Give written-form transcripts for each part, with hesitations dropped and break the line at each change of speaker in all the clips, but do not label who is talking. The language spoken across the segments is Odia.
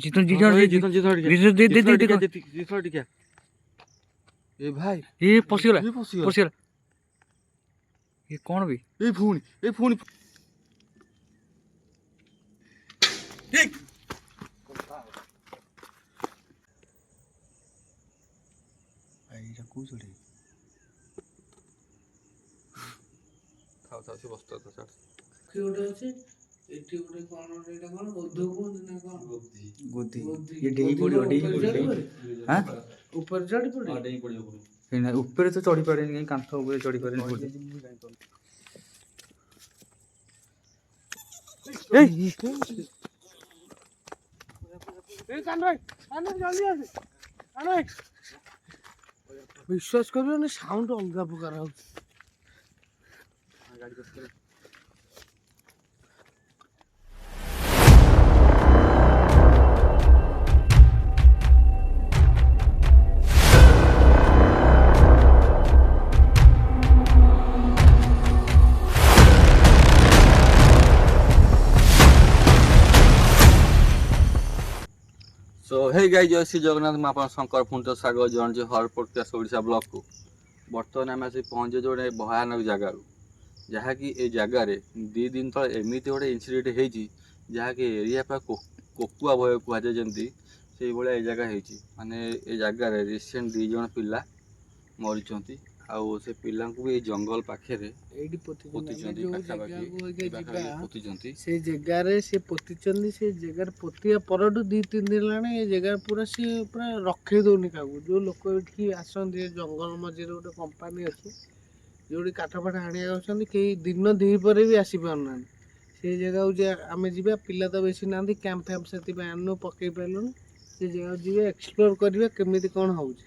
जीतन जी जीतन
ଟିକେ ଏ ଭାଇ
ଏ ପଶିଗଲା ପଶିଗଲା ଏ କଣ ବେ
ଏ ପୁଣି
ଏଇଟା କୋଉ ଚଢେଇ
ଥାଉ ଥାଉ ସେ ବସ୍ତା ତ ଛାଡ଼
ଗୋଟେ ଅଛି ଏଠି ଗୋଟେ କଣ ଏଇଟା କଣ ବୋଧ କୁହନ୍ତି ନା କଣ
ଗୋଦି ଏ ଡେଇ ପଡିବ ହାଁ
ଉପରେ ଚଢି ପଡେ
ଡେଇଁ ପଡ଼ିବ ପୁଣି
ନା ଉପରେ ତ ଚଢି ପାରେନି କାହିଁ କାନ୍ଥ ଉପରେ ଚଢି ପାରେନି
ବିଶ୍ୱାସ କରିବନି ସାଉଣ୍ଡ ଅଲଗା ପ୍ରକାର ହଉଛି।
ସୋ ହେଇ ଗାଇ ଜୟ ଶ୍ରୀ ଜଗନ୍ନାଥ ମୁଁ ଆପଣ ଶଙ୍କର ଫୁଣ୍ଟ ସାଗର ଜଣେ ହର ପ୍ରକାଶ ଓଡ଼ିଶା ବ୍ଲକକୁ ବର୍ତ୍ତମାନ ଆମେ ଆସି ପହଞ୍ଚିଛୁ ଗୋଟେ ଭୟାନକ ଜାଗାରୁ ଯାହାକି ଏ ଜାଗାରେ 2 ଦିନ ତଳେ ଏମିତି ଗୋଟେ ଇନସିଡେଣ୍ଟ ହେଇଛି ଯାହାକି ଏରିଆ ପୁରା କୋକୁଆ ଭୟ କୁହାଯାଏ ଯେମିତି ସେଇଭଳିଆ ଏ ଜାଗା ହେଇଛି ମାନେ ଏ ଜାଗାରେ ରିସେଣ୍ଟ 2 ଜଣ ପିଲା ମରିଛନ୍ତି ଆଉ ସେ ପିଲାଙ୍କୁ ବି ଏଇ ଜଙ୍ଗଲ ପାଖରେ
ଏଇଠି
ପୋତିଛନ୍ତି ପାଖାପାଖି ପୋତିଛନ୍ତି
ସେ ଜାଗାରେ ସେ ପୋତିଛନ୍ତି ସେ ଜାଗାରେ ପୋତିବା ପରଠୁ 2-3 ଦିନ ହେଲାଣି ଏ ଜାଗାରେ ପୁରା ସିଏ ପୁରା ରଖେଇ ଦଉନି କାହାକୁ ଯେଉଁ ଲୋକ ଏଠିକି ଆସନ୍ତି ଜଙ୍ଗଲ ମଝିରେ ଗୋଟେ କମ୍ପାନୀ ଅଛି ଯେଉଁଠି କାଠ ଫାଠ ଆଣିବାକୁ ଆସୁଛନ୍ତି କେହି ଦିନ ଦ୍ୱିପହରେ ବି ଆସିପାରୁନାହାନ୍ତି ସେଇ ଜାଗାକୁ ଯେ ଆମେ ଯିବା ପିଲା ତ ବେଶୀ ନାହାନ୍ତି କ୍ୟାମ୍ପ ଫ୍ୟାମ୍ପ ସେଥିପାଇଁ ଆଣିନୁ ପକେଇ ପାରିଲୁନି ସେ ଜାଗାକୁ ଯିବେ ଏକ୍ସପ୍ଲୋର କରିବା କେମିତି କ'ଣ ହେଉଛି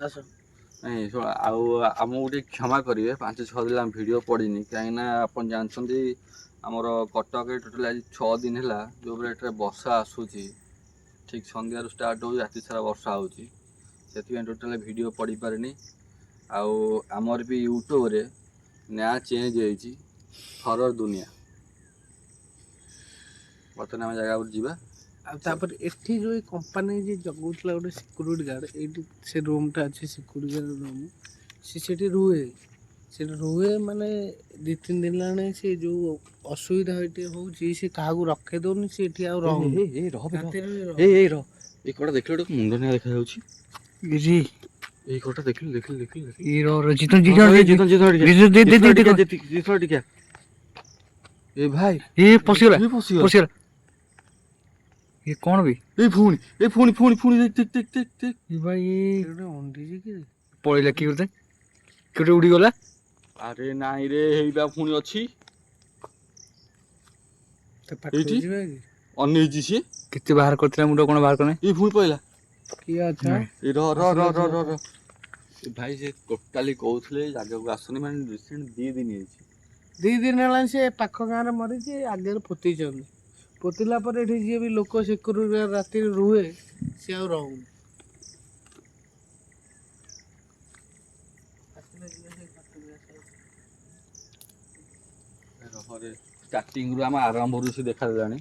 ଆସ
ନାଇଁ ଆଉ ଆମକୁ ଟିକେ କ୍ଷମା କରିବେ 5-6 ଦିନ ଆମ ଭିଡ଼ିଓ ପଡ଼ିନି କାହିଁକିନା ଆପଣ ଜାଣିଛନ୍ତି ଆମର କଟକରେ ଟୋଟାଲି ଆଜି 6 ଦିନ ହେଲା ଯେଉଁଭଳି ଏଠାରେ ବର୍ଷା ଆସୁଛି ଠିକ୍ ସନ୍ଧ୍ୟାରୁ ଷ୍ଟାର୍ଟ ହେଉଛି ରାତି ସାରା ବର୍ଷା ହେଉଛି ସେଥିପାଇଁ ଟୋଟାଲି ଭିଡ଼ିଓ ପଡ଼ିପାରିନି ଆଉ ଆମର ବି ୟୁଟ୍ୟୁବରେ ନାଁ ଚେଞ୍ଜ ହେଇଛି ହରର ଦୁନିଆ ବର୍ତ୍ତମାନ ଆମେ ଜାଗାକୁ ଯିବା
ଆଉ ତାପରେ ଏଠି ଯେଉଁ ଏ କମ୍ପାନୀ ଯେ ଜଗଉଥିଲା ଗୋଟେ ସିକ୍ୟୁରିଟି ଗାର୍ଡ଼ ଏଇଠି ସେ ରୁମ୍ଟା ଅଛି ସିକ୍ୟୁରିଟି ଗାର୍ଡ଼ ରୁମ୍ ସେ ସେଠି ରୁହେ ମାନେ 2-3 ଦିନ ହେଲାଣି ସେ ଯେଉଁ ଅସୁବିଧା ଏଠି ହେଉଛି ସେ କାହାକୁ ରଖେଇ ଦେଉନି ସେ ଏଠି ଆଉ ରହୁନି
ଏଇ କଟା ଦେଖିଲ ଗୋଟେ ମୁଣ୍ଡ ନିଆ ଦେଖାଯାଉଛି ଏଇ କଟା ଦେଖିଲୁ
जीतन जी
ଟିକେ ଏ ଭାଇ
ଏ ପଶିଗଲା ପଶିଗଲା ଏ କଣ ବେ
ଏ ପୁଣି ଦେଖ
ଭାଇ
ଗୋଟେ ଅଣ୍ଡିଛି କି
ପଳେଇଲା କିଏ ଗୋଟେ କେଉଁଟେ ଉଡ଼ିଗଲା
ଆରେ ନାଇଁ ରେ ହେଇବା ପୁଣି ଅଛି
ତା ପାଖକୁ
ଏଇଠି
ଯିବା କି
ଅନେଇଛି ସିଏ
କେତେ ବାହାର କରିଥିଲା ମୁଣ୍ଡ କ'ଣ ବାହାର କରିନି
ଏ ପୁଣି ପଇଲା
କିଏ ଅଛ
ଏ ର ଭାଇ ସେ ଟୋଟାଲି କହୁଥିଲେ ଜାଗାକୁ ଆସୁନି ମାନେ ରିସେଣ୍ଟ 2 ଦିନ ହେଇଛି
2 ଦିନ ହେଲାଣି ସେ ପାଖ ଗାଁରେ ମରିଛି ଆଗରେ ପୋତିଛନ୍ତି ପୋତିଲା ପରେ ଏଠି ଯିଏ ବି ଲୋକ ସିକ୍ୟୁରିଟି ରାତିରେ ରୁହେ ସିଏ ଆଉ ରହୁନି
ଷ୍ଟାର୍ଟିଂରୁ ଆମେ ଆରମ୍ଭରୁ ସେ ଦେଖାଦେଲାଣି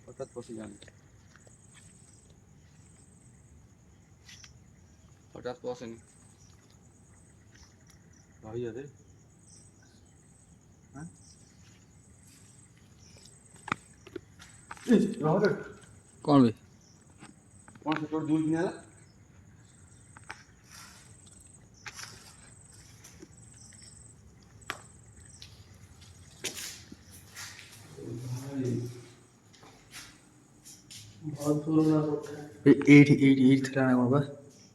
ହଠାତ୍ ପଶିଯାଆନ୍ତି ହଠାତ୍ ପଶେନି ରହିଯାରେ
କ'ଣ ବେ
କ'ଣ ସେପଟେ 2 ଦିନ ହେଲା
ବହୁତ ପୁରୁଣା କଥା
ଏଇଠି ଥିଲା ନା କ'ଣ ବା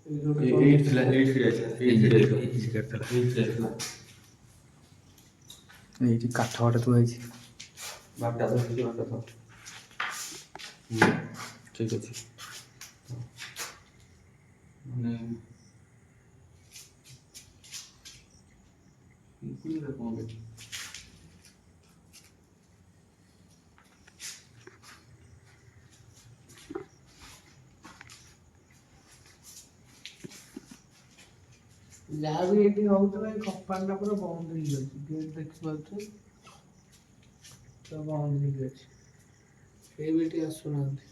ଏଇଠି ଥିଲା
ଏଇଠି କାଠ ଫାଟ ଥୁଆ ହେଇଛି
ଠିକ ଅଛି ମାନେ
ଯାହା ବି ଏଠି ହଉଥିଲା ଏ କମ୍ପାନୀଟା ପୁରା ବନ୍ଦ ହେଇଯାଇଛି। ଗେଟ୍ ଦେଖିପାରୁଛୁ ତ ବନ୍ଦ ହେଇଯାଇଛି। କେହି ବି ଏଠି ଆସୁନାହାନ୍ତି।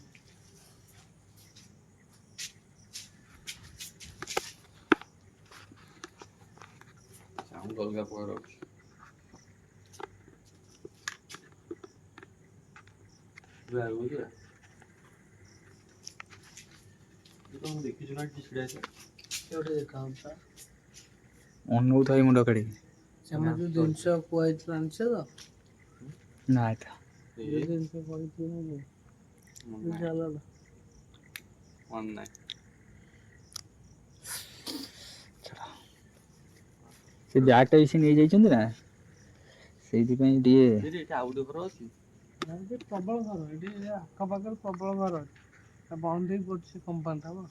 ସାଉଣ୍ଡ ଅଲଗା ପ୍ରକାର ଅଛି। ଦେଖିଛୁ ନା କି ଛିଡ଼ା ହେଇଥିଲା
ଗୋଟେ ଦେଖାଉଛି ପା।
ଅନଉଥାଇ ମୁଣ୍ଡ କାଢିକି।
ସେମାନେ ଯୋଉ ଜିନିଷ କୁହାଯାଇଥିଲା ଆଣିଛ ତ?
ନା ଏଟା
ଯୋଉ ଜିନିଷ କହିଥିବ ଚାଲ
ମନେ ନାହିଁ।
ସେ ବ୍ୟାଗଟା ବି ସେ ନେଇଯାଇଛନ୍ତି ନା, ସେଇଥିପାଇଁ ଟିକେ
ଏଠି ଆଉ ଗୋଟେ ଘର ଅଛି।
ଏଠି ପ୍ରବଳ ଘର, ଏଠି ଆଖପାଖରେ ପ୍ରବଳ ଘର ଅଛି। ବନ୍ଦ ହେଇ ପଡୁଛି କମ୍ପାନୀଟା ବା।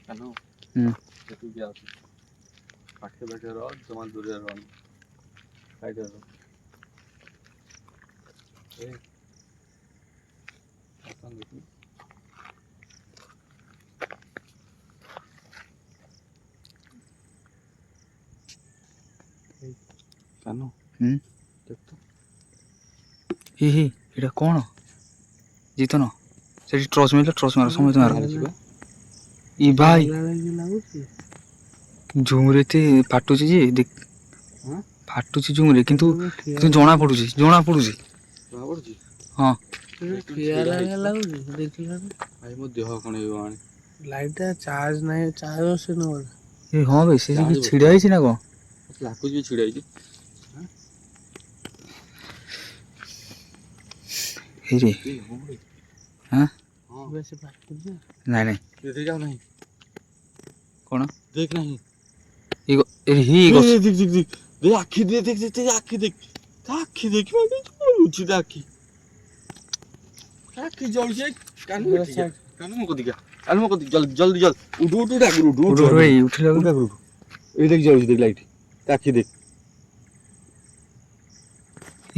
କାନୁ ସେଠିକି ଯାଉଛି। ପାଖେ ପାଖେ ରହ, ଜମା ଦୂରରେ ରହନି। ସାଇଡରେ ରହ। କାନୁ ଦେଖ ତ।
ହି ଏଇଟା କ'ଣ ଜିତନ? ସେଠି ଟ୍ରଚ୍ ମିଳିଲା, ଟ୍ରଚ୍ ମାର, ସମସ୍ତେ ମାର। ଇ ଭାଇ ଝୁମରେ ଏତେ ଫାଟୁଛି ଯେ ଫାଟୁଛି ଝୁମରେ, କିନ୍ତୁ ଜଣା ପଡୁଛି
ଜଣା ପଡୁଛି?
ହଁ।
ଭାଇ ମୋ ଦେହ କ'ଣ ହେଇଗଲାଣି।
ଲାଇଟଟା ଚାର୍ଜ ନାହିଁ, ଚାର୍ଜ ବସେଇ ନବ।
ଏ ହଁ ଭାଇ, ସେ କି ଛିଡ଼ା ହେଇଛି ନା କ'ଣ?
ଲାଗୁଛି ଛିଡ଼ା ହେଇଛି।
ହେଇରେ ହାଁ ନାଇଁ ନାଇଁ
ନାହିଁ
କ'ଣ
ଦେଖ ନାହିଁ। ଆଖି ଦେ, ଦେଖ ଆଖି ଦେଖ, ଆଖି ଦେଖିବା ଜଳୁଛି ଆଖି। ଆଖି ଜଳୁଛି। କାନୁ ମୋ କତିକା, କାନୁ ମୋ କତିକି, ଜଲ୍ଦି ଉଠୁ ଆଗରୁ ଉଠୁ। ଏଇ ଦେଖ ଜଳୁଛି, ଦେଖ ଲାଇଟ୍। ଆଖି ଦେଖ।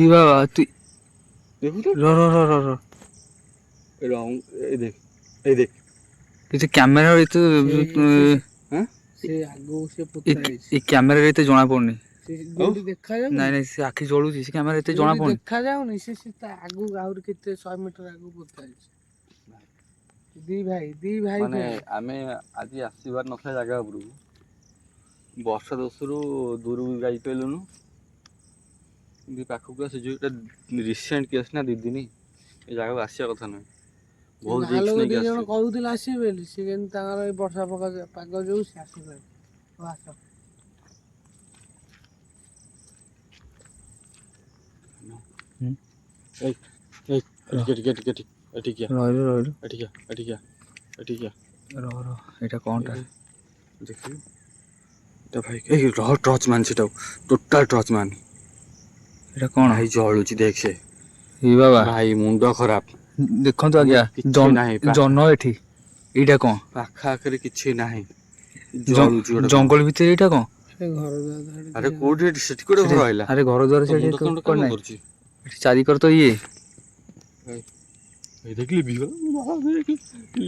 ଇ ବାବା ତୁ
ଦେଖୁଛୁ?
ର
ଏଇ ଦେଖ।
ଏତେ କ୍ୟାମେରା ଏତେ ଏ କ୍ୟାମେରାରେ ଏତେ ଜଣା ପଡୁନି। ନାଇଁ ନାଇଁ, ସେ ଆଖି ଜଳୁଛି, ସେ କ୍ୟାମେରା ଏତେ ଜଣା ପଡୁନି।
ଦେଖାଯାଉନି, ସେ ତା ଆଗକୁ ଆହୁରି କେତେ 100 ମିଟର ଆଗକୁ ପୋତା ହେଇଛି। ଦି ଭାଇ
ମାନେ ଆମେ ଆଜି ଆସିବାର ନଥିଲା ଜାଗା ଉପରକୁ, ବର୍ଷା ଦୋଷରୁ ଦୂରକୁ ଯାଇପାରିଲୁନୁ। ପାଖକୁ ଆସି ଯୋଉଟା ରିସେଣ୍ଟ କେସ୍ ନା, 2 ଦିନ ଏ ଜାଗାକୁ ଆସିବା କଥା ନୁହେଁ। ବହୁତ
ଗାଁ
ରିକ୍ସ
ଲୋକ
ନେଇକି
2 ଜଣ
ଆସିଛୁ।
କହୁଥିଲେ ଆସିବେ ବୋଲି, ସେ କିନ୍ତୁ ତାଙ୍କର ଏଇ ବର୍ଷା ପାଗ ଯୋଗୁ ସେ ଆସିପାରିଲେନି। ଆସ
ଏଇଟା କ'ଣଟା?
ଦେଖିଲୁ ଭାଇ, ଟର୍ଚ ମାନ, ସେଟା ଟୋଟାଲ ଟର୍ଚ ମାନ।
ଏଇଟା କ'ଣ
ଭାଇ ଜଳୁଛି, ଦେଖେ
ବାବା
ଭାଇ, ମୁଣ୍ଡ ଖରାପ।
ଦେଖନ୍ତୁ ଆଜ୍ଞା,
କିଛି ନାହିଁ,
ଜହ୍ନ ଏଠି। ଏଇଟା କ'ଣ?
ପାଖ ଆଖରେ କିଛି ନାହିଁ, ଜଳୁଛି ଗୋଟେ କ'ଣ।
ଜଙ୍ଗଲ ଭିତରେ ଏଇଟା କ'ଣ?
ଆରେ କୋଉଠି ସେଠି କୋଉଠି ଘର ହେଲା?
ଆରେ ଘର ଦ୍ୱାର ସେଠି
କାମ କରୁଛି
ଏଠି ଚାରିକର ତ ଇଏ।
ଦେଖ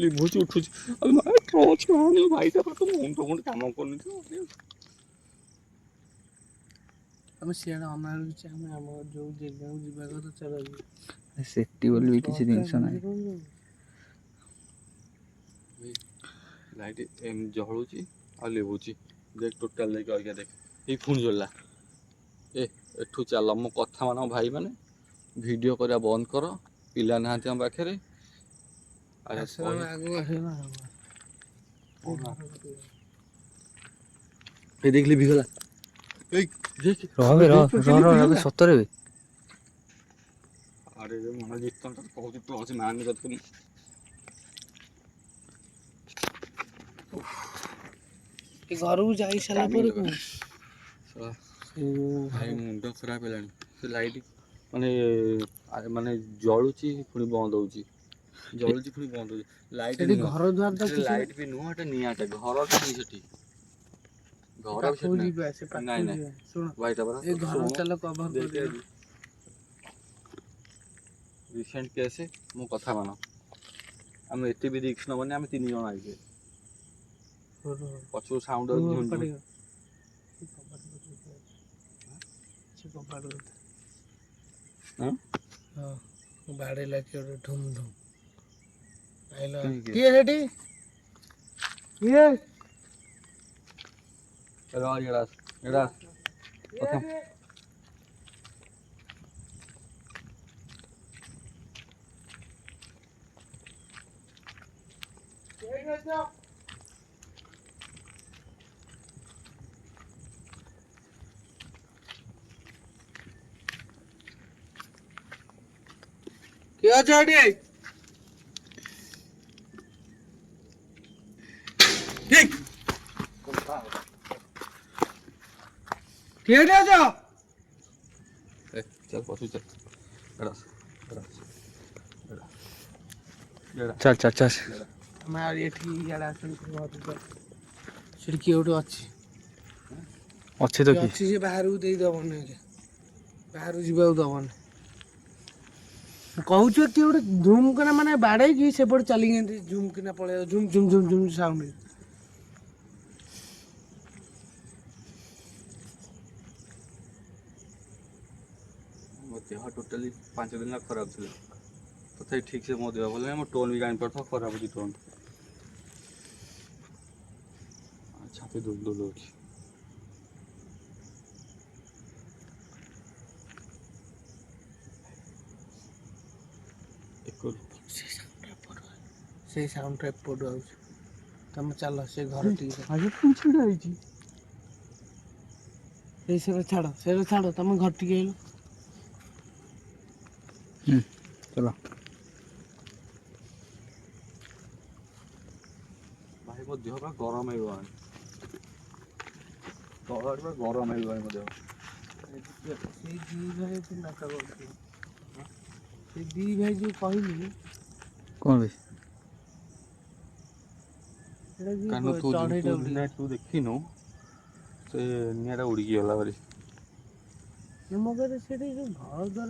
ଲିଭୁଛି, ଉଠୁଛି। ଭାଇଟା ମୁଣ୍ଡ କାମ କରୁନି।
ଆମେ ସିଆଡ଼େ ଅନାଉଛି, ଆମେ ଆମ ଯୋଉ ଜାଗାକୁ ଯିବା କଥା ଚାଲ ଯିବା।
ସେଠି ବୋଲି ବି କିଛି ଜିନିଷ ନାହିଁ।
ଲାଇଟ୍ ଏମିତି ଜଳୁଛି ଆଉ ଲିଭୁଛି। ଦେଖ ଟୋଟାଲ ଦେଖ, ଆଜ୍ଞା ଦେଖ, ଏଇ ପୁଣି ଜଳିଲା। ଏଠୁ ଚାଲ, ମୋ କଥା ମାନ ଭାଇ ମାନେ, ଭିଡ଼ିଓ କରିବା ବନ୍ଦ କର। ପିଲା ନାହାନ୍ତି ଆମ ପାଖରେ। ଏ ଦେଖିଲି ଭିଗଲା।
ସତରେ
ଆରେ ମନ ଜିତ କହୁଛି ତୁ ଅଛି ମାନ କଥା।
ଘରକୁ ଯାଇ ସାରିଲା ପରେ କଣ?
ଭାଇ ମୁଣ୍ଡ ଖରାପ ହେଲାଣି। ସେ ଲାଇଟ୍ ମାନେ ଜଳୁଛି, ପୁଣି ବନ୍ଦ ହଉଛି, ଜଳୁଛି ପୁଣି ବନ୍ଦ ହଉଛି। ଲାଇଟ୍ ନୁହଁ,
ଘର ଦ୍ୱାର ତ କିଛି
ଲାଇଟ୍ ବି ନୁହଁ, ଏଟା ନିଆଁଟା। ଘରଟା ବି ସେଠି ଘର
ପାଖକୁ
ବିଷୟରେ
ଯିବା ସେ ପାଖକୁ
ନାଇଁ, ନାଇଁ।
ଯିବା ଶୁଣ
ଭାଇଟା ପରା
ଏ ଘର ଚାଲ କଭର କରିବା
ରିସେଣ୍ଟ କେସ୍ ମୋ କଥା ମାନ ଆମେ ଏତେ ବି ରିକ୍ସ ନବନି ଆମେ 3 ଜଣ ଆଇଛେ ପଛରୁ ସାଉଣ୍ଡ ଝୁଣଝୁଣ
ବାଡେଇଲା କିଏ ଗୋଟେ ଧୁମ୍ ଧୁମ୍ ଆଇଲା
କିଏ?
କିଏ ସେଠି କିଏ
ରହ ଏଇଟା ପ୍ରଥମ
କିଏ ଅଛ ଏଠି କିଏ ଏଠି ଅଛ
ଚାଲ ପଶୁ ଚାଲ
ଚାଲ ଚାଲ ଚାଲ
ଆମେ ଆଉ ଏଠି ଇଆଡେ ଆସନ୍ତୁ ସେଠି କିଏ ଗୋଟେ ଅଛି
ଅଛି ତ
କିଏ
କି
ଅଛି ସେ ବାହାରକୁ ଦେଇଦବନି ଆଜ୍ଞା ବାହାରକୁ ଯିବାକୁ ଦବନି କହୁଛୁ କିଏ ଗୋଟେ ଝୁମ୍ କିନା ମାନେ ବାଡେଇକି ସେପଟେ ଚାଲିକି ଏମିତି ଝୁମ୍ କିନା ପଳେଇବ ଝୁମ୍ ଝୁମ୍ ଝୁମ୍ ଝୁମ୍ ସାଉଣ୍ଡ
ମୋ ଦେହ ଟୋଟାଲି 5 ଦିନ ହେଲା ଖରାପ ଥିଲା ତଥାପି ଠିକ୍ ସେ ମୋ ଦେହ ଭଲ ନାହିଁ ମୋ ଟୋନ୍ ବି ଜାଣିପାରୁଥିବ ଖରାପ ଅଛି ଟୋନ୍ ଛାତି ଦୁଲ ଦୁଲ ହେଉଛି
ସେଇ ସାଉଣ୍ଡଟା ଏପଟୁ ଆଉଛି ତମେ ଚାଲ ସେ ଘର ଟିକେ
ଛିଡ଼ା ହେଇଛି
ସେଟା ଛାଡ ତମେ ଘର ଟିକେ ହେଲ
ଚାଲ
ଭାଇ ମୋ ଦେହ ପୁରା ଗରମ ହେଇଗଲାଣି ତଳ ପୁରା ଗରମ ହେଇଗଲାଣି ମୋ ଦେହ
ସେଇ ଦି ଭାଇ ତୁ ନାଟ କରୁଛୁ ସେଇ ଦି ଭାଇ ଯୋଉ କହିଲି
କ'ଣ ବେ
ସେଟା କି
କାରଣ
ଚଢେଇଟା
ତୁ ଦେଖିନୁ ସେ ନିଆଁଟା ଉଡ଼ିକି ଗଲା ଭାରି
ମୋ କହିଲେ ସେଠି ଯୋଉ ଘର ଦ୍ୱାର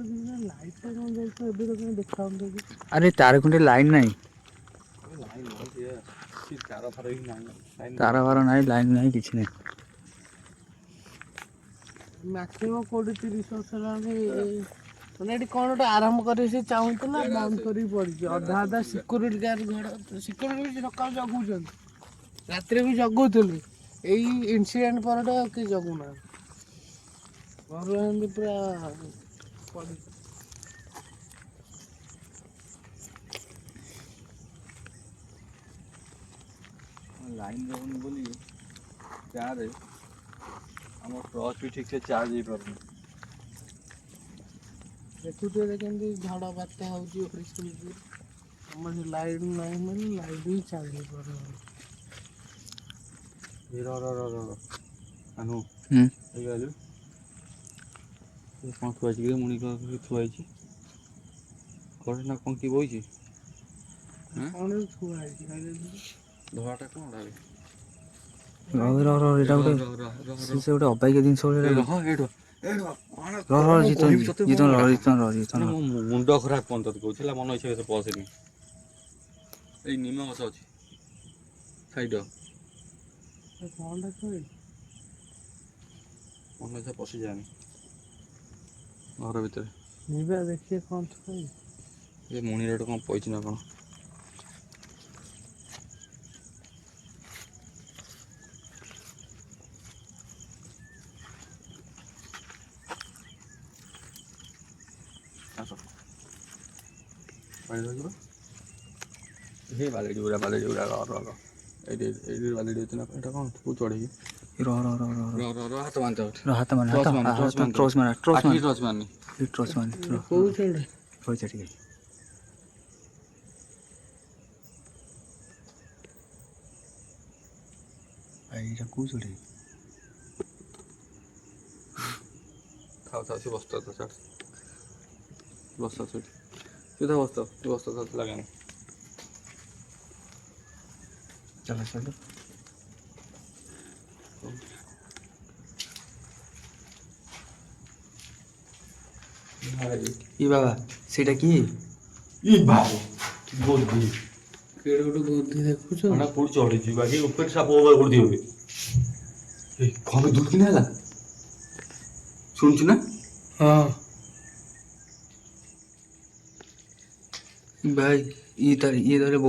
ଲାଇଟ୍ଟା କ'ଣ ଯାଇଥିବ ଏବେ ତ କାଇଁ ଦେଖାଉନି
ଆରେ ତାର ଖଣ୍ଡେ ଲାଇନ୍ ନାହିଁ
ଲାଇନ୍ ସେ ତାର ଫାର ହିଁ ନାହିଁ
ତାର ଫାର ନାହିଁ ଲାଇନ୍ ନାହିଁ କିଛି ନାହିଁ
ମ୍ୟାକ୍ସିମମ୍ 20-30 ବର୍ଷ ହେଲାଣି ମାନେ ଏଠି କ'ଣ ଗୋଟେ ଆରମ୍ଭ କରି ସେ ଚାହୁଁଥିଲା ବନ୍ଦ କରିକି ପଡ଼ିଛି ଅଧା ଅଧା ସିକ୍ୟୁରିଟି ଗାର୍ଡ ଘର ସିକ୍ୟୁରିଟି ବି ସକାଳୁ ଜଗୁଛନ୍ତି ରାତିରେ ବି ଜଗୁଥିଲି ଏଇ ଇନସିଡେଣ୍ଟ ପରଠୁ ଆଉ କେହି ଜଗୁନାହାନ୍ତି ଘରୁ ଏମିତି ପୁରା ପଡ଼ିଛି
ଲାଇନ୍ ରହୁନି ବୋଲି ଗାଁରେ ଆମ ଟର୍ଚ୍ଚ ବି ଠିକ୍ ସେ ଚାର୍ଜ ହେଇପାରୁନି
ଦେଖୁଥିବେ କେମିତି ଝଡ଼ ବାତ୍ୟା ହେଉଛି ଓଡ଼ିଶା ଆମର ସେ ଲାଇଟ୍ ନାହିଁ ମାନେ ଲାଇଟ୍ ବି ଚାର୍ଜ ହେଇପାରୁନି
ଆନୁ
ହୁଁ
ହେଇଗଲୁ କ'ଣ ଥୁଆ ହେଇଛି କି ମୁଣି ଥୁଆ ହେଇଛି କ'ଣ ନା କ'ଣ କି ବଇଛି
କ'ଣ ଥୁଆ ହେଇଛି
ଧଳାଟା କ'ଣଟା
ରହ ଏଇଟା ଗୋଟେ ସେ ଗୋଟେ ଅବାଗିଆ ଜିନିଷ ଗୋଟେ
ରହ ଏଇଠୁ
ରହ ଜିତନ
ମୋ ମୁଣ୍ଡ ଖରାପ କ'ଣ ତତେ କହୁଛି ହେଲା ମନ ଇଚ୍ଛା ପଶେନି ଏଇ ନିମ ଗଛ ଅଛି ସାଇଡ଼
କ'ଣଟା ଥୁଆ ହେଇଛି
ମନ ଇଚ୍ଛା ପଶିଯାଆନି ଘର ଭିତରେ
ଯିବା ଦେଖିବା କ'ଣ ଥୁଆ ହେଇଛି
ଏ ମୁଣିରେ ଗୋଟେ କ'ଣ ପଇଛି ନା କ'ଣ ହେ ବାଲିଡ଼ି ଗୁଡ଼ା ଏଇଠି ବାଲିଡ଼ି ଅଛି ନା ଏଇଟା କ'ଣ ତୁ ଚଢ଼େଇକି
ରହ
ହାତ ବାନ୍ଧ
ହାତ ମାନେ
ଟ୍ରଚ୍ ମାରନି
କୋଉ ଛେଳି
ପଇସା ଟିକେ ଏଇଟା କେଉଁ ଚଢ଼େଇ
ଥାଉ ସେ ବସ୍ତା ଛାଡ଼ ବସ୍ତା ସେଇଠି ସିଧା ବସ୍ତା ଲାଗାନି
ଚାଲ ଇ ବାବା ସେଇଟା କି?
ଇ ଭାଇ ଗୋଦି
କେଡ଼େ ଗୋଟେ ଗୋଧି ଦେଖୁଛ?
ମାନେ କୋଉଠି ଚଢିଛି ବାକି ଉପରେ ସାପ କୋଉଠି হবে এই কবে দুধ কিনে ହେଲା শুনছি না
ହଁ।
ଭାଇ ଇଏ ତାହେଲେ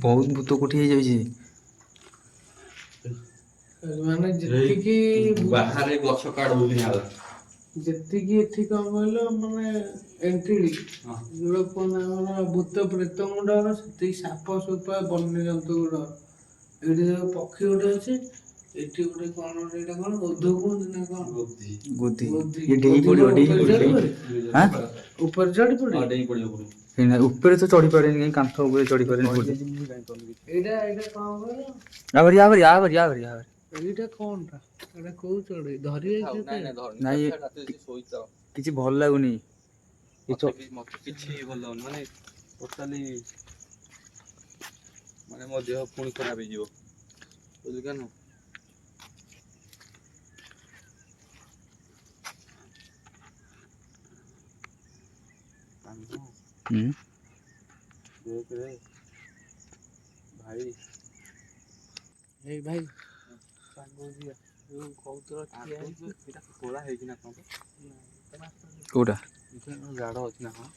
ବହୁତ ଭୂତ କୋଠି ହେଇଯାଇଛି।
ମାନେ ଯେତିକି
ବାହାରେ ଗଛ କାଟ କିଣା ହେଲା
ଯେତିକି ଏଠି କଣ କହିଲ ମାନେ ଏଣ୍ଟ୍ରି ଯୋଉଟା କୁହନ୍ତି ଆମର ଭୂତ ପ୍ରେତ ମୁଣ୍ଡର, ସେତିକି ସାପ ସୁପ ବନ୍ୟଜନ୍ତୁ ଗୁଡ। ଏଇଠି ଯୋଉ ପକ୍ଷୀ ଗୋଟେ ଅଛି, ଏଠି ଗୋଟେ କଣ ଗୋଟେ ଏଇଟା କଣ ଓଧ କୁହନ୍ତି ନା କଣ?
ଗୋଧି
ଗୋଧି।
ଇଏ ଡେଇଁ
ଗୋଧି
ପଡିବ
କଣ
ଡେଇଁ
ଉପରେ
ପଡିବ
ଚଢି ପାରେ?
ହାଁ
ଉପରେ ଚଢି ପଡେ?
ଡେଇଁ ପଡିବ ପୁଣି
ଏଇନା ଉପରେ ତ ଚଢି ପାରେନି, କାହିଁ କାନ୍ଥ ଉପରେ ଚଢି ପାରେନି ଗୋଧି।
ଏଇଟା ଏଇଟା କଣ କହିଲ?
ଆବରି
ଏଇଟା କଣଟା? ଏଇଟା କୋଉ ଚଢେଇ? ଧରି
ନାଇଁ
ଯାଇଛ?
ନାଇଁ ଧରନି
ନାଇଁ
ରାତିରେ ଶୋଇଥାଅ
କିଛି ଭଲ ଲାଗୁନି।
ମତେ କିଛି ଭଲ ଲାଗୁନି ମାନେ ଟୋଟାଲି ମାନେ ମୋ ଦେହ ପୁଣି ଖରାପ ହେଇଯିବ ବୁଝିଲ ନା।
ହୁଁ
ଦେଖରେ ଭାଇ
ଏଇ ଭାଇ ସାଙ୍ଗ ଯିବା ଯୋଉ କହୁଥିଲ ଠିଆ ହେଇଛି
ଏଇଟା ଖୋଳା ହେଇଛି ନା କଣ
କୋଉଟା?
ଗାଢ ଅଛି ନା କଣ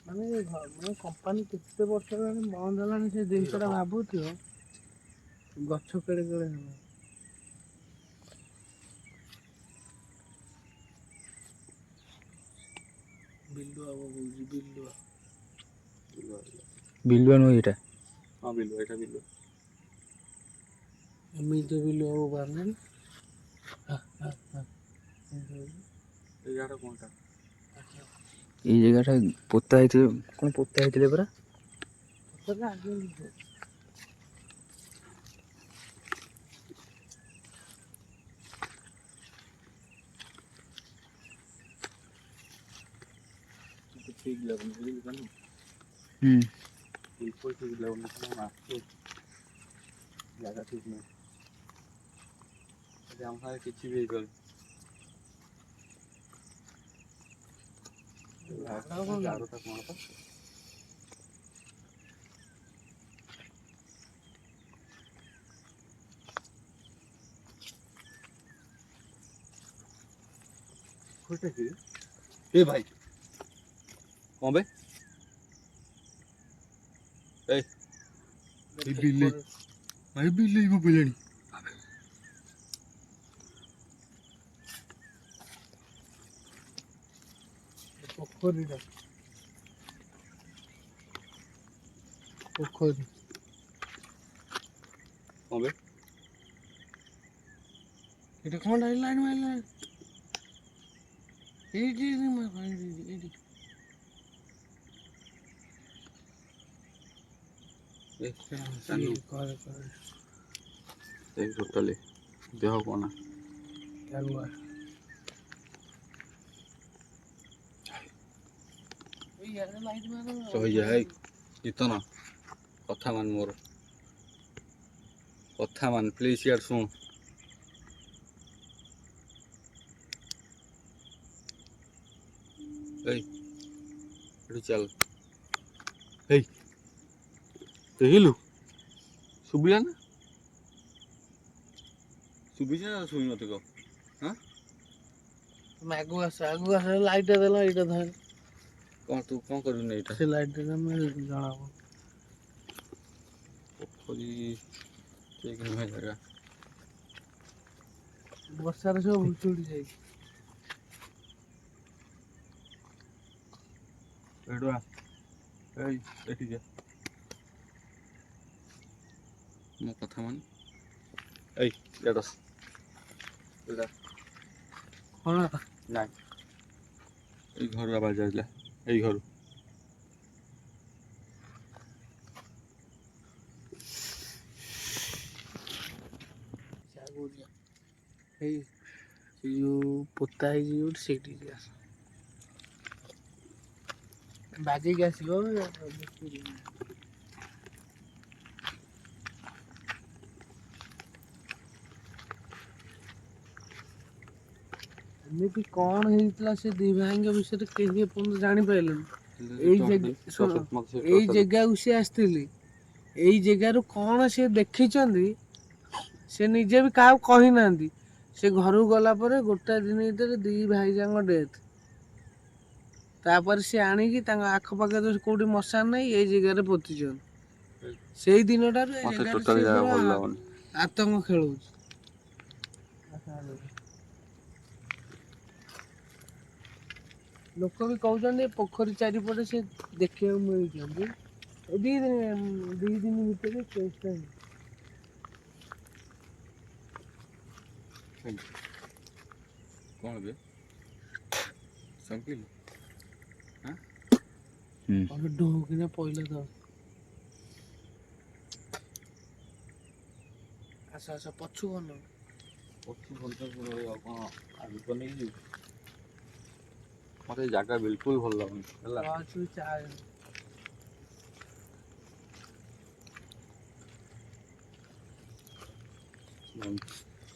ମାନେ ମାନେ କମ୍ପାନୀ କେତେ ବର୍ଷ ହେଲାଣି ବନ୍ଦ ହେଲାଣି, ସେ ଜିନିଷ ଟା ଭାବୁଥିବ ଗଛ କେଡେ କେଡେ ହେଲା। ବିଲୁଆ ବୋବଉଛି ବିଲୁଆ।
ବିଲୁଆ ନୁହେଁ ଏଇଟା।
ହଁ ବିଲୁଆ ଏଇଟା ବିଲୁଆ।
ଏମିତି ବିଲୁଆ ବୋଉ ବାହାରିଲେଣି।
ଏଇ ଗାଡ କଣଟା?
ଏଇ ଜାଗାଟା ପୋତା ହେଇଥିବ, କଣ ପୋତା ହେଇଥିଲେ ପରା।
ମତେ ଠିକ ଲାଗୁନି ବୁଝିଲୁ କାହ୍ନୁ।
ହୁଁ
ବିଲକୁଲ ଠିକ ଲାଗୁନି ଜାଗା ଠିକ ନାହିଁ। ଆମ ସାଙ୍ଗେ କିଛି ବି ହେଇପାରେ। ଗାଡଟା କଣ ପା? ଏ ଭାଇ କଣ ବେ? ଏଇ ବିଲେଇ ଭାଇ ବିଲେଇ ବୋବେଇଲାଣି।
ପୋଖରୀଟା ପୋଖରୀ।
କଣ ବେ?
ଏଇଟା କଣଟା ଲାଇନ ମାରିଲା? ଏଇଠି ଏଇଠି
ଚାଲୁ
କରେ କରେ
ଦେଖ ଟୋଟାଲି ଦେହ କଣ
ଚାଲୁଆ
ରହିଯା ଏଇ ଜିତନ କଥା ମାନ ମୋର କଥା ମାନ ପ୍ଲିଜ ଇଆଡେ ଶୁଣ। ଏଇ ଏଠୁ ଚାଲ ହେଇ ଦେଖିଲୁ ଶୁଭିଲା ନା? ଶୁଭିଛି ନା ଶୁଭି ମତେ କହ? ହଁ
ତମେ ଆଗକୁ ଆସ ଲାଇଟ୍ ଦେଲ ଏଇଟା ଧର।
କଣ ତୁ କଣ କରିବୁନି ଏଇଟା?
ସେ ଲାଇଟ୍ ଦେଲେ ଜଣାବ।
ପୋଖରୀ ଠିକ ନୁହେଁ ଜାଗା।
ବର୍ଷାରେ ସବୁ ଭୁଷୁଡି ଯାଇଛି।
ଏଇଠୁ ଆ ଏଇ ଏଠିକି ଆ। ମୋ କଥା ମାନ ଏଇ ଇଆଡ଼େ ଆସ ଏଇଟା
କଣ?
ନାଇଁ ଏଇ ଘରୁ ଆବାଜ ଆସିଲା ଏଇ ଘରୁ।
ହେଇ ସେ ଯୋଉ ପୋତା ହେଇଛି ଯୋଉଠି ସେଇଠିକି ଆସ। ବାଗେଇକି ଆସିବ। ଏମିତି କ'ଣ ହେଇଥିଲା ସେ ଦି ଭାଇଙ୍କ ବିଷୟରେ କେହି ଏପର୍ଯ୍ୟନ୍ତ ଜାଣିପାରିଲେନି। ଏଇ ଶୁଣ, ଏଇ ଜାଗାକୁ ସିଏ ଆସିଥିଲେ, ଏଇ ଜାଗାରୁ କ'ଣ ସିଏ ଦେଖିଛନ୍ତି ସେ ନିଜେ ବି କାହାକୁ କହିନାହାନ୍ତି। ସେ ଘରକୁ ଗଲା ପରେ ଗୋଟାଏ ଦିନ ଭିତରେ ଦି ଭାଇ ଯାକ ଡେଥ୍। ତାପରେ ସିଏ ଆଣିକି ତାଙ୍କ ଆଖପାଖରେ କୋଉଠି ମଶାନ ନାହିଁ, ଏଇ ଜାଗାରେ ପୋତିଛନ୍ତି। ସେଇ ଦିନଠାରୁ ଏଇ
ମତେ
ଜାଗାରେ
ଟୋଟାଲି
ସିଏ
ଜାଗା
ପୁରା
ଭଲ ଲାଗୁନି।
ଆତଙ୍କ ଖେଳଉଛି। ଲୋକ ବି କହୁଛନ୍ତି ଏ ପୋଖରୀ ଚାରିପଟେ ସେ ଦେଖିବାକୁ ମିଳିଛନ୍ତି। ଦି ଦିନ ଭିତରେ କେସଟା ହେଇଛି।
କ'ଣ ବେ ଶଙ୍କିଲୁ?
ଢୋକିନା ପଇଲା ତ। ଆସ ଆସ ପଛୁ ଭଲ
ପଛୁ ଭଲ ଆଉ କ'ଣ ଆଗକୁ ତ ନେଇକି ଯିବୁ? ମତେ ଏ ଜାଗା ବିଲକୁଲ ଭଲ ଲାଗୁନି ହେଲା।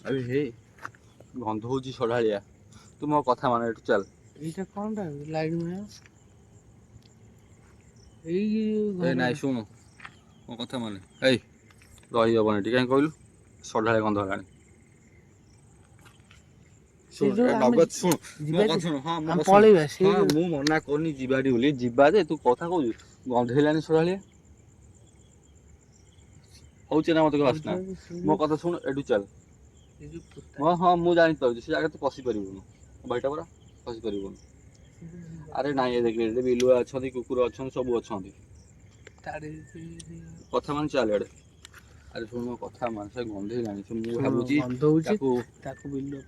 ଆରେ ହେ ଗନ୍ଧ ହଉଛି ସଢାଳିଆ। ତୁ ମୋ କଥା ମାନେ ଏଠୁ ଚାଲ।
ଏଇଟା କଣଟା ଲାଇଟ୍ ମାୟା? ଏଇ
ଏ ନାଇଁ ଶୁଣୁ ମୋ କଥା ମାନେ, ଏଇ ରହିହବନି ଟିକେ କାହିଁ କହିଲୁ? ସଢାଳିଆ ଗନ୍ଧ ହେଲାଣି। ଶୁଣ ନଗଦ ଶୁଣ ମୋ କଥା ଶୁଣ। ହଁ ମୋ କଥା ଶୁଣ। ହଁ ମୁଁ ମନା କରୁନି ଯିବାଟି ବୋଲି, ଯିବା ଯେ ତୁ କଥା କହୁଛୁ ଗନ୍ଧେଇଲାଣି ସଢାଳିଆ। ହଉଛି ନା ମତେ ବାସ୍ନା। ମୋ କଥା ଶୁଣ ଏଠୁ ଚାଲ। ହଁ ମୁଁ ଜାଣିପାରୁଛି ସେ ଜାଗା ତୁ ପଶି ପାରିବୁନୁ। ଭାଇଟା ପରା ପଶି ପାରିବୁନୁ। ଆରେ ନାଇଁ ଦେଖ ବିଲୁଆ ଅଛନ୍ତି, କୁକୁର ଅଛନ୍ତି, ସବୁ ଅଛନ୍ତି। କଥା ମାନେ ଚାଲ ଆଡେ। ଆରେ ଶୁଣ ମୋ କଥା ମାନେ ସେ ଗନ୍ଧେଇଲାଣି। ମୁଁ ଭାବୁଛି
ତାକୁ ବିଲୁଆ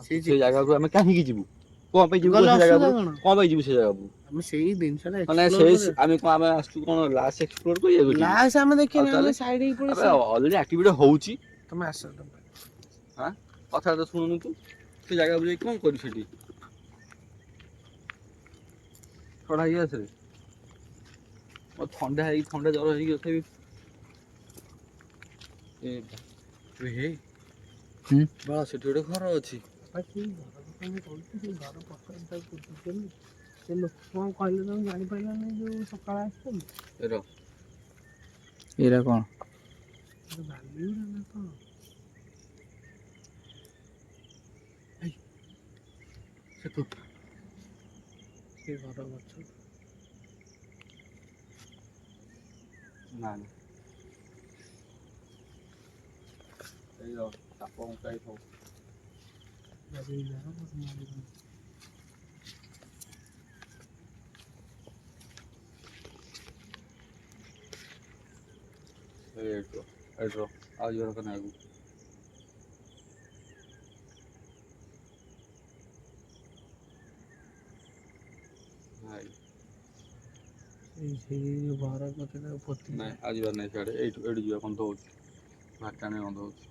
ସେ ଜାଗାକୁ ଆମେ କାହିଁକି ଯିବୁ? କ'ଣ ପାଇଁ ଯିବୁ ସେ ଜାଗାକୁ? କ'ଣ ପାଇଁ ଯିବୁ ସେ ଜାଗାକୁ?
ଆମେ ସେଇ ଜିନିଷଟା
ମାନେ ଆମେ କ'ଣ ଆମେ ଆସୁଛୁ କ'ଣ ଲାଷ୍ଟ ଏକ୍ସପ୍ଲୋର କରିବାକୁ?
ଲାଷ୍ଟ ଆମେ ଦେଖିନି, ଆମେ ସାଇଡ ହେଇକି
ଆବେ ଅଲରେଡି ଆକ୍ଟିଭିଟି ହଉଛି।
ତମେ ଆସ।
ହଁ କଥା ତ ଶୁଣୁନୁ ତୁ। ସେ ଜାଗାକୁ ଯାଇ କ'ଣ କରିବୁ ସେଠି? ଛଡ଼ା ହେଇକି ଆସେ। ଥଣ୍ଡା ଜ୍ୱର ହେଇକି ତଥାପି ହେ ସେଠି ଗୋଟେ ଘର ଅଛି।
ସେ ଲୋକ କ'ଣ କହିଲେ ତମେ ଜାଣିପାରିଲନି ଯୋଉ ସକାଳେ ଆସିଛନ୍ତି?
ଏଇଟା କ'ଣ?
ସେ ଘର ଗଛ
ନା ଏଇ ସାପ ମୁକାଇ ସବୁ ଏଇଠୁ ଆଉ ଯିବାର କଥା ନାହିଁ।
ଘର କତିରେ ପୋତି
ନାଇଁ ଆଉ ଯିବାର ନାହିଁ ସିଆଡ଼େ। ଏଇଠୁ ଯିବା ଗନ୍ଧ ହଉଛି। ଭାଟାଣି ଗନ୍ଧ ହଉଛି।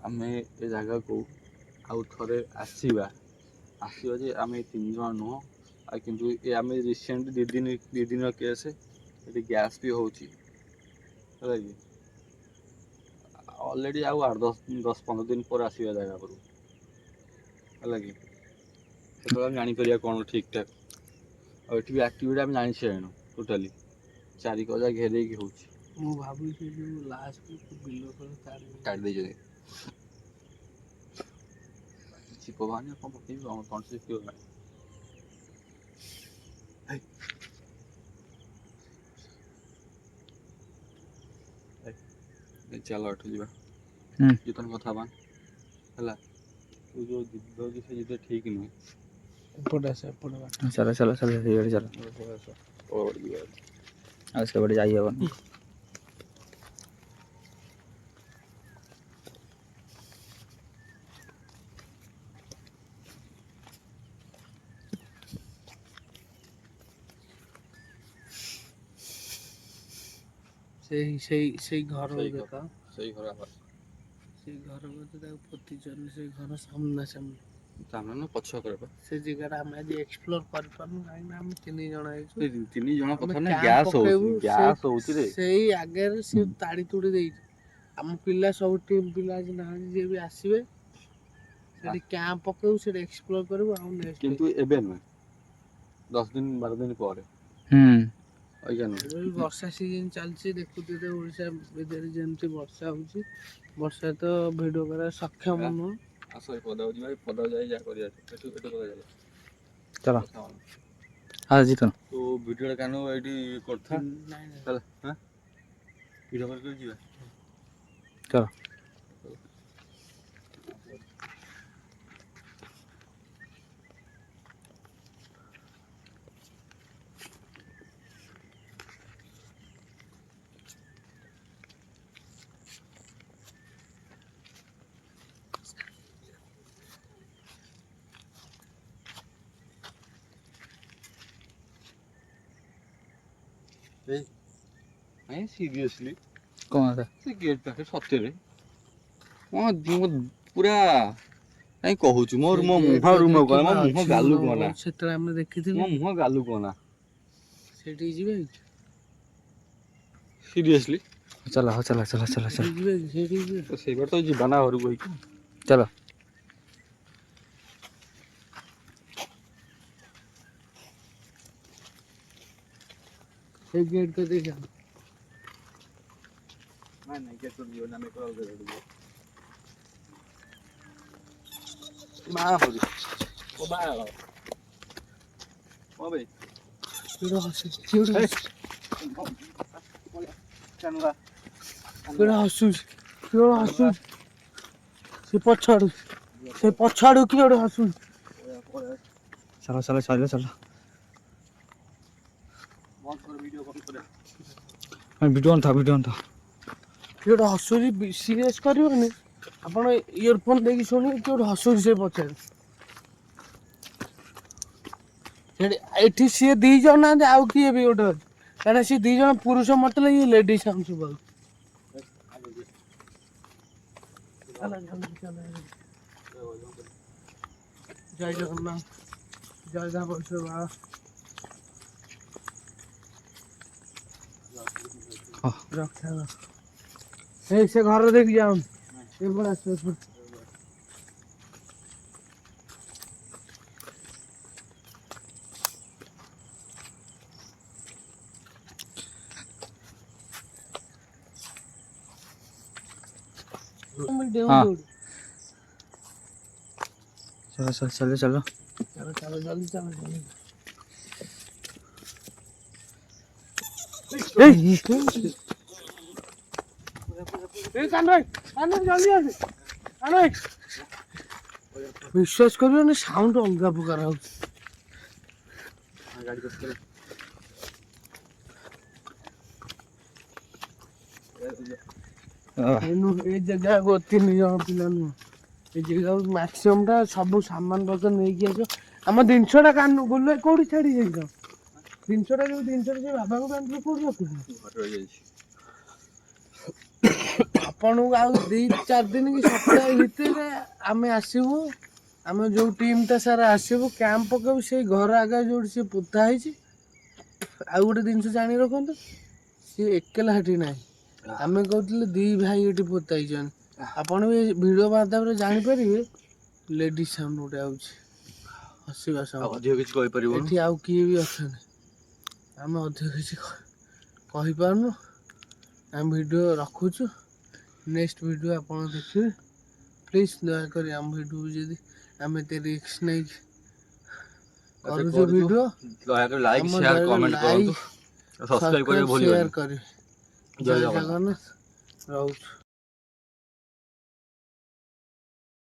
ଆମେ ଏ ଜାଗାକୁ ଆଉ ଥରେ ଆସିବା ଯେ ଆମେ 3 ଜଣ ନୁହଁ। ଆଉ କିନ୍ତୁ ଆମେ ରିସେଣ୍ଟ ଦି ଦିନର କେସ୍। ଏଠି ଗ୍ୟାସ୍ ବି ହେଉଛି ହେଲା କି। ଅଲରେଡ଼ି ଆଉ 10-15 ଦିନ ପରେ ଆସିବା ଜାଗା ଉପରୁ ହେଲା କି। ସେତେବେଳେ ଆମେ ଜାଣିପାରିବା କ'ଣ ଠିକ୍ ଠାକ୍। ଆଉ ଏଠି ବି ଆକ୍ଟିଭିଟି ଆମେ ଜାଣି ସାରିଲୁଣି ଟୋଟାଲି। ଚାରିକଜା ଘେରେଇକି ହେଉଛି।
ମୁଁ ଭାବୁଛି ଯୋଉ ଲାଷ୍ଟ ବିଲ
କାଟି ଦେଇଛନ୍ତି। କିଛି ପକାନି କ'ଣ ପକେଇବି କ'ଣ ଚାଲ ଏଠୁ ଯିବା। ଜିତନ କଥା ହେବା ହେଲା। ତୁ ଯୋଉ ଜିଦ ସେ ଜିଦ ଠିକ୍ ନୁହେଁ।
ଚାଲ ସେଇଆଡ଼େ ଚାଲ। ଆଉ ସେପଟେ ଯାଇ ହବନି।
ସେଇ ଘର ଦେଖ।
ସେଇ ଘର
ସେଇ ଘର ବୋଧେ ତାକୁ ପୋତିଛନ୍ତି। ସେଇ ଘର ସାମ୍ନା
ସାମ୍ନା ପଛ କରେ ବା।
ସେ ଜାଗାରେ ଆମେ ଆଜି ଏକ୍ସପ୍ଲୋର କରିପାରୁନୁ କାହିଁକିନା ଆମେ 3 ଜଣ ହେଇଛୁ।
ଏ 3 ଜଣ କଥା
ଆମେ
ନା
କ୍ୟାମ୍ପ
ଗ୍ୟାସ୍
ପକେଇବୁ,
ହଉଛି ଗ୍ୟାସ୍ ହଉଛି ରେ।
ସେଇ ଆଗରେ ସେ ତାଡ଼ି ତୁଡ଼ି ଦେଇଛି। ଆମ ପିଲା ସବୁ ଟିମ୍ ପିଲା ଆଜି ନାହାନ୍ତି ଯିଏ ବି ଆସିବେ, ସେଠି କ୍ୟାମ୍ପ ପକେଇବୁ, ସେଠି ଏକ୍ସପ୍ଲୋର କରିବୁ। ଆଉ ନେକ୍ସଟ
କିନ୍ତୁ ଏବେ ନୁହେଁ, 10 ଦିନ 12 ଦିନ ପରେ।
ଏବେ ବି ବର୍ଷା ସିଜନ ଚାଲିଛି, ଦେଖୁଥିବେ ଓଡ଼ିଶା ଭିତରେ ଯେମିତି ବର୍ଷା ହଉଛି। ବର୍ଷା ତ ଭିଡ଼ିଓ କରିବା ସକ୍ଷମ ନୁହଁ।
ଆସ ଏ ପଦାକୁ ଯିବା, ପଦାକୁ ଯାଇ ଯାହା କରିବା ଏଠୁ
ଚାଲ ହଁ ଜିତନ
ତୁ ଭିଡ଼ିଓ କାନୁ ଏଇଠି କରିଥା।
ନାଇଁ
ଚାଲ ଭିଡ଼ିଓ କରି ଯିବା।
ଚାଲ
ନାଇଁ ସିରିୟସଲି
କ'ଣ ହେଲା?
ସେ ଗେଟ୍ ପାଖରେ ସତରେ ପୁରା କାଇଁ କହୁଛୁ ମୋ ମୁହଁ ରୁମ କହନା, ମୋ ମୁହଁ ଗାଲୁ କହନା,
ସେତେବେଳେ ଆମେ ଦେଖିଥିଲୁ।
ମୋ ମୁହଁ ଗାଲୁ କହନା।
ସେଠିକି ଯିବେ
ସିରିୟସଲି
ଚାଲ ହଉ ଚାଲ ଚାଲ ଚାଲ ଚାଲ
ଯିବେ ସେଠିକି ଯିବେ।
ସେଇ ବାଟ ତ ଯିବା ନା ଘରକୁ ହେଇକି।
ଚାଲ
ସେଇ ଗେଟ୍ ତ ଦେଖ।
ନାଇଁ ଗେଟ୍ ଯିବ ନା, ଆମେ ଯିବ ମା ହଉଛି ଓ ମା ଓ ଭାଇ
କିଏ ହସୁଛି? କିଏ ହସୁଛି? ସେ ପଛଆଡୁ କିଏ ଗୋଟେ ହସୁଛି।
ଚାଲ ଚାଲ ଚାଲ ଚାଲ ଭିଡ଼ିଓ ଅନ୍ ଥା
କିଏ ଗୋଟେ ହସୁଛି, ସିରିୟସ୍ କରିବନି। ଆପଣ ଇୟରଫୋନ୍ ଦେଇକି ଶୁଣିବେ, କିଏ ଗୋଟେ ହସୁଛି ସେ ପଛରେ। ସେଠି ଏଠି ସିଏ 2 ଜଣ ନାହାନ୍ତି, ଆଉ କିଏ ବି ଗୋଟେ ଅଛି। କାହିଁକିନା ସିଏ 2 ଜଣ ପୁରୁଷ ମତଲେ ଇଏ ଲେଡିସ୍ ସାଉଣ୍ଡ ଶୁଭାଉଛି। ଜୟ ଜଗନ୍ନାଥ, ଜୟ ଜଗନ୍ନାଥ। ରକ୍ଷା ଏଇ ସେ ଘର ଦେଇକି ଯାଉନି, ଏପଟେ ଆସିବ।
हाँ चलो चलो चलो चलो
चलो जल्दी चलो। विश्वास करियो साउंड अलग प्रकार ए जगह को 3 जन पिला नुह ए जगह मैक्सिमम टा सब सामान पत्र नहीं कि आसो आम जिनसटा कान बोल कौटी छाड़ी जाइछ जिनसटा जो जिनसटा से बाबा को कान कौटी रखु आपण आउ 2-4 दिन कि सप्ताह भितर आम आसबू आम जो टीम टा सारा आसबू कैंप पकेबू से घर आगे जो सी पोता है आउ गोटे जिनस जानी रखु सी एकला हेटी ना आम कहते 2 भाई ये पोताई आपण भी भिडियो माध्यम जापर लेडीज साउंड गोटे आसवा साउंड आउ किए भी अच्छा आम अधिक किसी कहीपारनु आम वीडियो रखुचु नेक्स्ट वीडियो आप देखिए प्लीज दयाकोरी आम वीडियो जदि आम एत रिस्क नहीं करूँ वीडियो
लाइक शेयर कमेंट करंतु सब्सक्राइब करियो भूलिबनी
शेयर करी जय जगन्नाथ रहूछु।